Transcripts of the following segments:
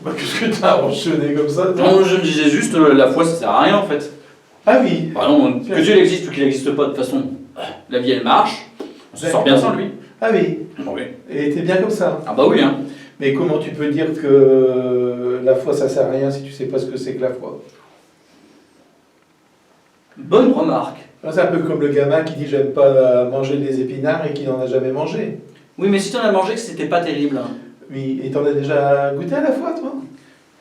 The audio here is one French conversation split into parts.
Bah, qu'est-ce que t'as enchaîné comme ça? Non, je me disais juste, la foi ça sert à rien en fait. Ah oui. Bah non, que Dieu il existe ou qu'il n'existe pas, de toute façon, la vie elle marche, on se sort bien sans lui. Ah oui. Oui. Et t'es bien comme ça. Ah bah oui, hein. Mais comment tu peux dire que la foi ça sert à rien si tu sais pas ce que c'est que la foi? Bonne remarque. C'est un peu comme le gamin qui dit j'aime pas manger des épinards et qui n'en a jamais mangé. Oui, mais si t'en as mangé, que c'était pas terrible. Hein. Oui, et t'en as déjà goûté à la foi, toi?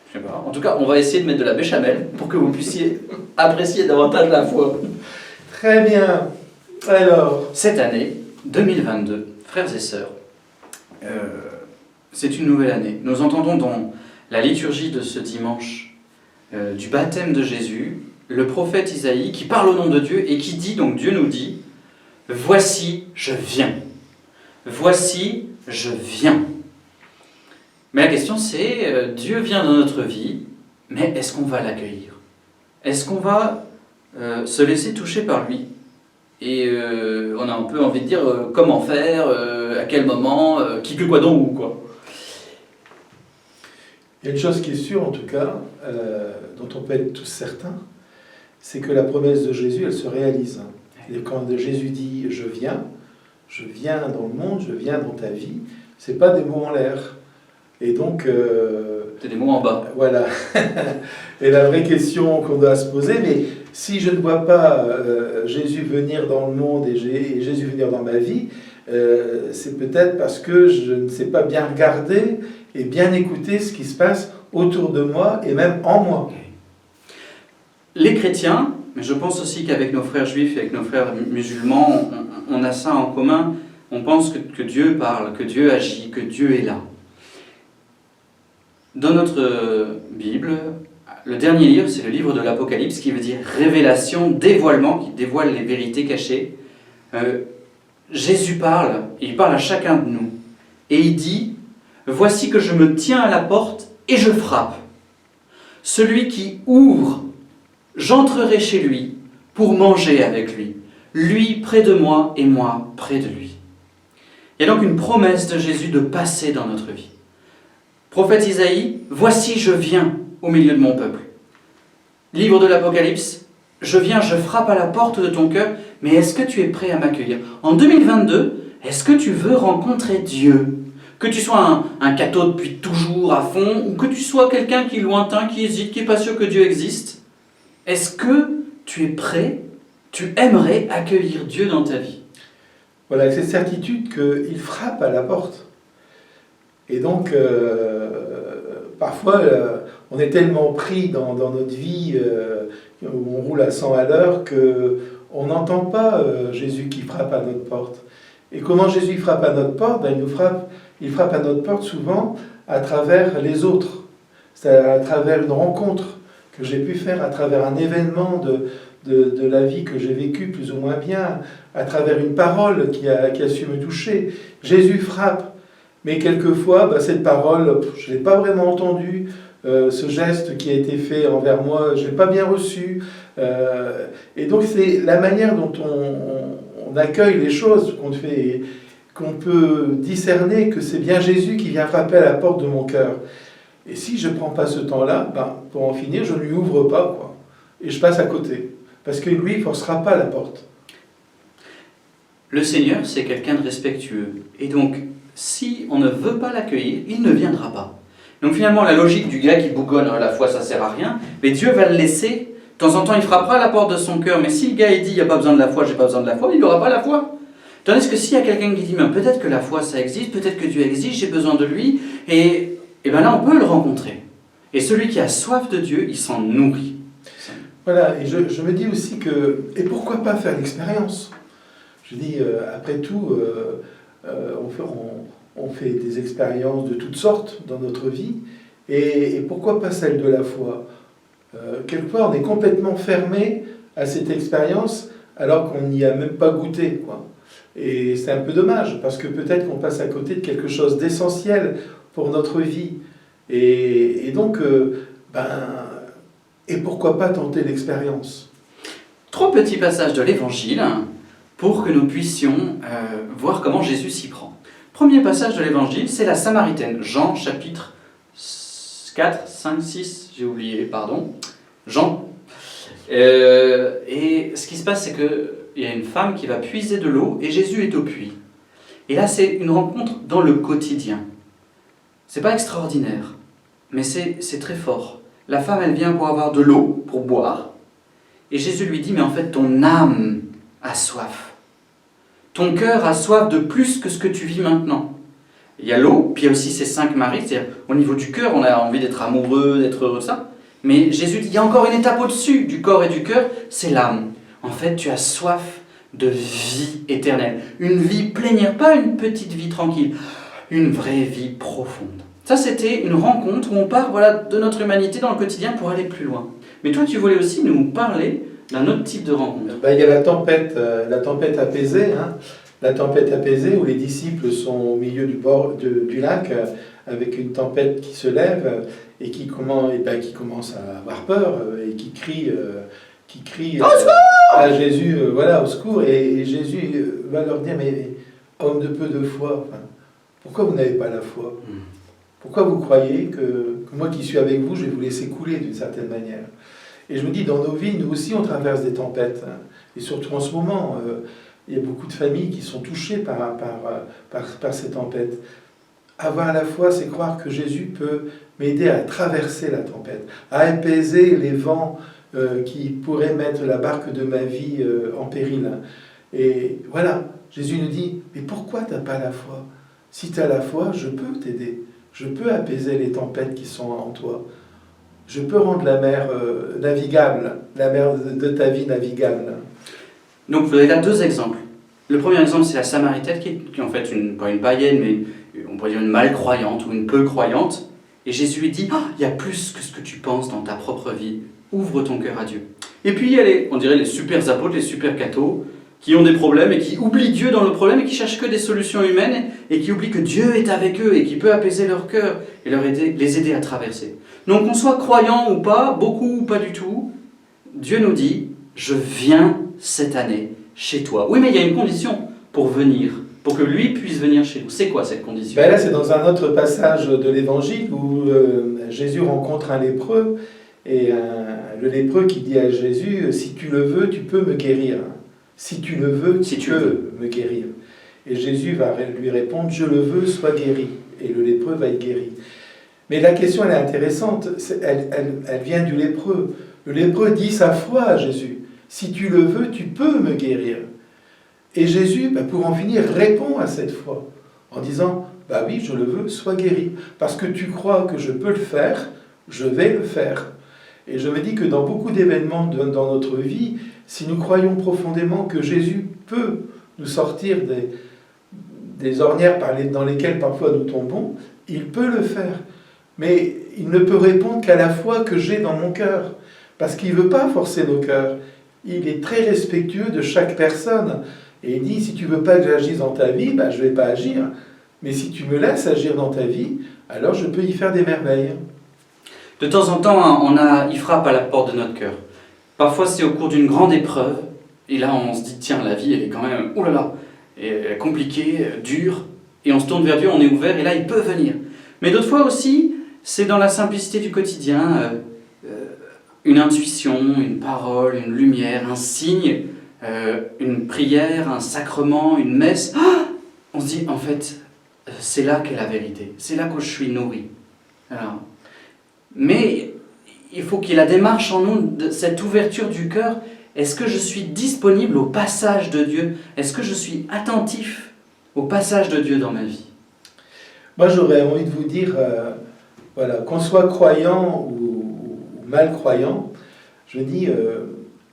Je sais pas. En tout cas, on va essayer de mettre de la béchamel pour que vous puissiez apprécier davantage la foi. Très bien. Alors, Cette année, 2022, frères et sœurs, c'est une nouvelle année. Nous entendons dans la liturgie de ce dimanche du baptême de Jésus, le prophète Isaïe qui parle au nom de Dieu et qui dit, donc Dieu nous dit, « Voici, je viens. Voici, je viens. » Mais la question c'est, Dieu vient dans notre vie, mais est-ce qu'on va l'accueillir? Est-ce qu'on va se laisser toucher par lui? Et on a un peu envie de dire comment faire, à quel moment, qui que quoi donc ou quoi. il y a une chose qui est sûre en tout cas, dont on peut être tous certains, c'est que la promesse de Jésus, elle se réalise. Et quand Jésus dit « je viens dans le monde, je viens dans ta vie », c'est pas des mots en l'air. Et donc... c'est des mots en bas. Voilà. Et la vraie question qu'on doit se poser, mais si je ne vois pas Jésus venir dans le monde et Jésus venir dans ma vie, c'est peut-être parce que je ne sais pas bien regarder et bien écouter ce qui se passe autour de moi et même en moi. Les chrétiens, mais je pense aussi qu'avec nos frères juifs et avec nos frères musulmans, on a ça en commun. On pense que Dieu parle, que Dieu agit, que Dieu est là. Dans notre Bible, le dernier livre, c'est le livre de l'Apocalypse, qui veut dire révélation, dévoilement, qui dévoile les vérités cachées. Jésus parle, il parle à chacun de nous, et il dit « Voici que je me tiens à la porte et je frappe. Celui qui ouvre, j'entrerai chez lui pour manger avec lui, lui près de moi et moi près de lui. » Il y a donc une promesse de Jésus de passer dans notre vie. Prophète Isaïe, « Voici, je viens au milieu de mon peuple. » Livre de l'Apocalypse, « Je viens, je frappe à la porte de ton cœur, mais est-ce que tu es prêt à m'accueillir » En 2022, est-ce que tu veux rencontrer Dieu? Que tu sois un catho depuis toujours à fond, ou que tu sois quelqu'un qui est lointain, qui hésite, qui n'est pas sûr que Dieu existe, est-ce que tu es prêt, tu aimerais accueillir Dieu dans ta vie? Voilà, cette certitude qu'il frappe à la porte. Et donc, parfois, on est tellement pris dans notre vie, où on roule à 100 à l'heure, qu'on n'entend pas Jésus qui frappe à notre porte. Et comment Jésus frappe à notre porte? Il frappe à notre porte souvent à travers les autres. C'est à travers une rencontre que j'ai pu faire, à travers un événement de la vie que j'ai vécu plus ou moins bien, à travers une parole qui a su me toucher. Jésus frappe. Mais quelquefois, cette parole, je ne l'ai pas vraiment entendue, ce geste qui a été fait envers moi, je ne l'ai pas bien reçu. Et donc c'est la manière dont on accueille les choses qu'on peut discerner que c'est bien Jésus qui vient frapper à la porte de mon cœur. Et si je ne prends pas ce temps-là, pour en finir, je ne lui ouvre pas, quoi. Et je passe à côté. Parce que lui, il ne forcera pas la porte. Le Seigneur, c'est quelqu'un de respectueux. Et donc, si on ne veut pas l'accueillir, il ne viendra pas. Donc finalement, la logique du gars qui bougonne à la fois, ça ne sert à rien, mais Dieu va le laisser. De temps en temps, il frappera à la porte de son cœur, mais si le gars il dit « il n'y a pas besoin de la foi, j'ai pas besoin de la foi », il n'aura pas la foi. Tandis que s'il y a quelqu'un qui dit « mais peut-être que la foi, ça existe, peut-être que Dieu existe, j'ai besoin de lui », et bien là, on peut le rencontrer. Et celui qui a soif de Dieu, il s'en nourrit. Voilà, et je me dis aussi que... Et pourquoi pas faire l'expérience? Je dis, après tout... on fait des expériences de toutes sortes dans notre vie, et pourquoi pas celle de la foi? Quelquefois, on est complètement fermé à cette expérience, alors qu'on n'y a même pas goûté, quoi. Et c'est un peu dommage, parce que peut-être qu'on passe à côté de quelque chose d'essentiel pour notre vie. Et donc, et pourquoi pas tenter l'expérience? 3 petits passages de l'Évangile pour que nous puissions voir comment Jésus s'y prend. Premier passage de l'Évangile, c'est la Samaritaine. Jean, chapitre 4, 5, 6, j'ai oublié, pardon. Jean. Et ce qui se passe, c'est qu'il y a une femme qui va puiser de l'eau et Jésus est au puits. Et là, c'est une rencontre dans le quotidien. C'est pas extraordinaire, mais c'est très fort. La femme, elle vient pour avoir de l'eau, pour boire. Et Jésus lui dit, mais en fait, ton âme a soif. Ton cœur a soif de plus que ce que tu vis maintenant. Il y a l'eau, puis il y a aussi ces 5 maris, c'est-à-dire au niveau du cœur, on a envie d'être amoureux, d'être heureux, ça. Mais Jésus dit, il y a encore une étape au-dessus du corps et du cœur, c'est l'âme. En fait, tu as soif de vie éternelle. Une vie plénière, pas une petite vie tranquille, une vraie vie profonde. Ça, c'était une rencontre où on part de notre humanité dans le quotidien pour aller plus loin. Mais toi, tu voulais aussi nous parler d'un autre type de rencontre. Il y a la tempête apaisée, hein. La tempête apaisée où les disciples sont au milieu du bord du lac avec une tempête qui se lève et qui commence à avoir peur et qui crie à Jésus, au secours. Et Jésus va leur dire, mais homme de peu de foi, pourquoi vous n'avez pas la foi ? Pourquoi vous croyez que moi qui suis avec vous, je vais vous laisser couler d'une certaine manière ? Et je me dis, dans nos vies, nous aussi, on traverse des tempêtes. Hein. Et surtout en ce moment, il y a beaucoup de familles qui sont touchées par ces tempêtes. Avoir la foi, c'est croire que Jésus peut m'aider à traverser la tempête, à apaiser les vents qui pourraient mettre la barque de ma vie en péril. Et voilà, Jésus nous dit, mais pourquoi tu n'as pas la foi ? Si tu as la foi, je peux t'aider. Je peux apaiser les tempêtes qui sont en toi. Je peux rendre la mer navigable, la mer de ta vie navigable. Donc vous avez là 2 exemples. Le premier exemple, c'est la Samaritaine, qui est en fait pas une païenne, mais on pourrait dire une malcroyante ou une peu croyante. Et Jésus lui dit, il y a plus que ce que tu penses dans ta propre vie. Ouvre ton cœur à Dieu. Et puis il y a on dirait les super apôtres, les super cathos, qui ont des problèmes et qui oublient Dieu dans le problème et qui cherchent que des solutions humaines et qui oublient que Dieu est avec eux et qui peut apaiser leur cœur et les aider à traverser. Donc qu'on soit croyant ou pas, beaucoup ou pas du tout, Dieu nous dit, je viens cette année chez toi. Oui, mais il y a une condition pour venir, pour que lui puisse venir chez nous. C'est quoi cette condition ? Là, c'est dans un autre passage de l'Évangile où Jésus rencontre un lépreux et le lépreux qui dit à Jésus, si tu le veux, tu peux me guérir. Si tu le veux, tu peux me guérir. Et Jésus va lui répondre, je le veux, sois guéri. Et le lépreux va être guéri. Mais la question, elle est intéressante, elle vient du lépreux. Le lépreux dit sa foi à Jésus. Si tu le veux, tu peux me guérir. Et Jésus, pour en finir, répond à cette foi en disant, oui, je le veux, sois guéri. Parce que tu crois que je peux le faire, je vais le faire. Et je me dis que dans beaucoup d'événements dans notre vie, si nous croyons profondément que Jésus peut nous sortir des ornières dans lesquelles parfois nous tombons, il peut le faire. Mais il ne peut répondre qu'à la foi que j'ai dans mon cœur. Parce qu'il ne veut pas forcer nos cœurs. Il est très respectueux de chaque personne. Et il dit, si tu ne veux pas que j'agisse dans ta vie, je ne vais pas agir. Mais si tu me laisses agir dans ta vie, alors je peux y faire des merveilles. De temps en temps, il frappe à la porte de notre cœur. Parfois, c'est au cours d'une grande épreuve. Et là, on se dit, tiens, la vie, elle est quand même, compliquée, dure. Et on se tourne vers Dieu, on est ouvert, et là, il peut venir. Mais d'autres fois aussi, c'est dans la simplicité du quotidien, une intuition, une parole, une lumière, un signe, une prière, un sacrement, une messe. On se dit, en fait, c'est là qu'est la vérité. C'est là que je suis nourri. Alors, mais il faut qu'il y ait la démarche en nous, de cette ouverture du cœur. Est-ce que je suis disponible au passage de Dieu ? Est-ce que je suis attentif au passage de Dieu dans ma vie ? Moi, j'aurais envie de vous dire, qu'on soit croyant ou mal croyant, je dis,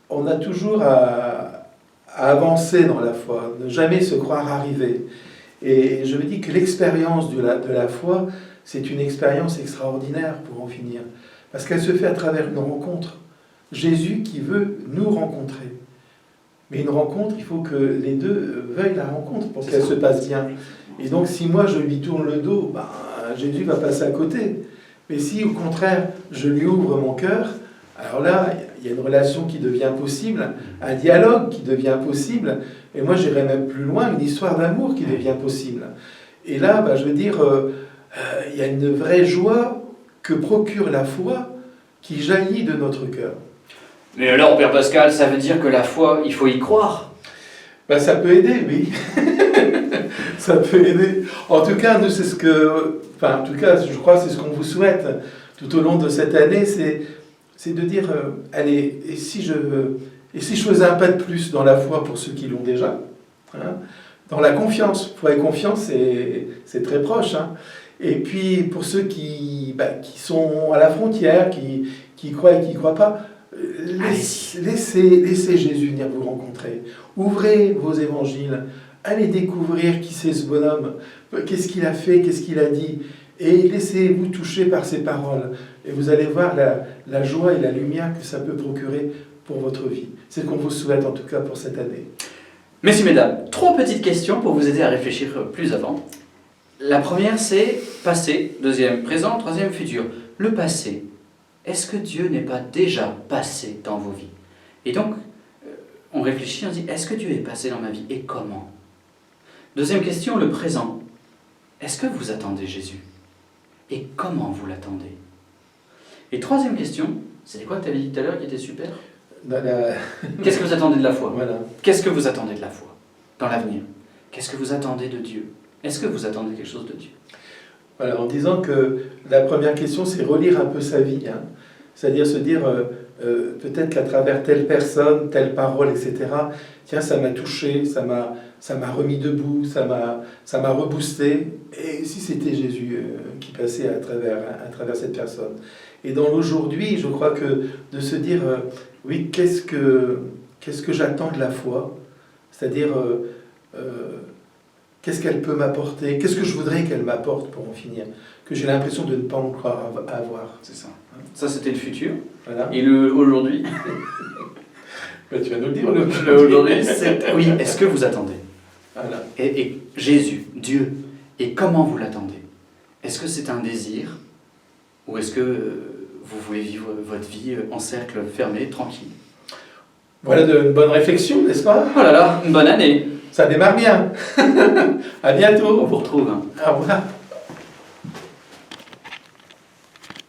on a toujours à avancer dans la foi, ne jamais se croire arrivé. Et je me dis que l'expérience de la foi, c'est une expérience extraordinaire pour en finir. Parce qu'elle se fait à travers une rencontre. Jésus qui veut nous rencontrer. Mais une rencontre, il faut que les deux veuillent la rencontre pour qu'elle se passe bien. Et donc si moi je lui tourne le dos, Jésus va passer à côté. Mais si au contraire je lui ouvre mon cœur, alors là il y a une relation qui devient possible, un dialogue qui devient possible, et moi j'irais même plus loin, une histoire d'amour qui devient possible. Et là, je veux dire, il y a une vraie joie que procure la foi qui jaillit de notre cœur. Mais alors, Père Pascal, ça veut dire que la foi, il faut y croire. Ça peut aider, oui. Ça peut aider. En tout cas, nous, c'est ce que... Enfin, en tout cas, je crois que c'est ce qu'on vous souhaite tout au long de cette année, c'est de dire, allez, et si je faisais un pas de plus dans la foi pour ceux qui l'ont déjà, hein, dans la confiance. Foi et confiance, c'est très proche. Hein. Et puis, pour ceux qui sont à la frontière, qui croient et qui ne croient pas, laissez Jésus venir vous rencontrer. Ouvrez vos évangiles. Allez découvrir qui c'est ce bonhomme, qu'est-ce qu'il a fait, qu'est-ce qu'il a dit. Et laissez-vous toucher par ses paroles. Et vous allez voir la joie et la lumière que ça peut procurer pour votre vie. C'est ce qu'on vous souhaite en tout cas pour cette année. Messieurs, mesdames, 3 petites questions pour vous aider à réfléchir plus avant. La première, c'est passé. Deuxième, présent. Troisième, futur. Le passé. Est-ce que Dieu n'est pas déjà passé dans vos vies? Et donc, on réfléchit, on dit, est-ce que Dieu est passé dans ma vie et comment? Deuxième question, le présent. Est-ce que vous attendez Jésus? Et comment vous l'attendez? Et troisième question, c'était quoi que tu avais dit tout à l'heure qui était super? Qu'est-ce que vous attendez de la foi? Voilà. Qu'est-ce que vous attendez de la foi dans l'avenir? Qu'est-ce que vous attendez de Dieu? Est-ce que vous attendez quelque chose de Dieu? Voilà, en disant que la première question, c'est relire un peu sa vie. Hein. C'est-à-dire se dire, peut-être qu'à travers telle personne, telle parole, etc., tiens, ça m'a touché, ça m'a remis debout, ça m'a reboosté. Et si c'était Jésus qui passait à travers cette personne. Et dans l'aujourd'hui, je crois que de se dire, oui, qu'est-ce que j'attends de la foi? C'est-à-dire, qu'est-ce qu'elle peut m'apporter? Qu'est-ce que je voudrais qu'elle m'apporte pour en finir? Que j'ai l'impression de ne pas encore avoir. C'est ça. Ça, c'était le futur. Voilà. Et le aujourd'hui? Tu vas nous le dire. Le aujourd'hui, c'est... Oui, est-ce que vous attendez? Voilà. Et Jésus, Dieu, et comment vous l'attendez? Est-ce que c'est un désir? Ou est-ce que vous voulez vivre votre vie en cercle fermé, tranquille? Voilà une bonne réflexion, n'est-ce pas? Oh là là, une bonne année! Ça démarre bien. À bientôt. On vous retrouve. Au revoir.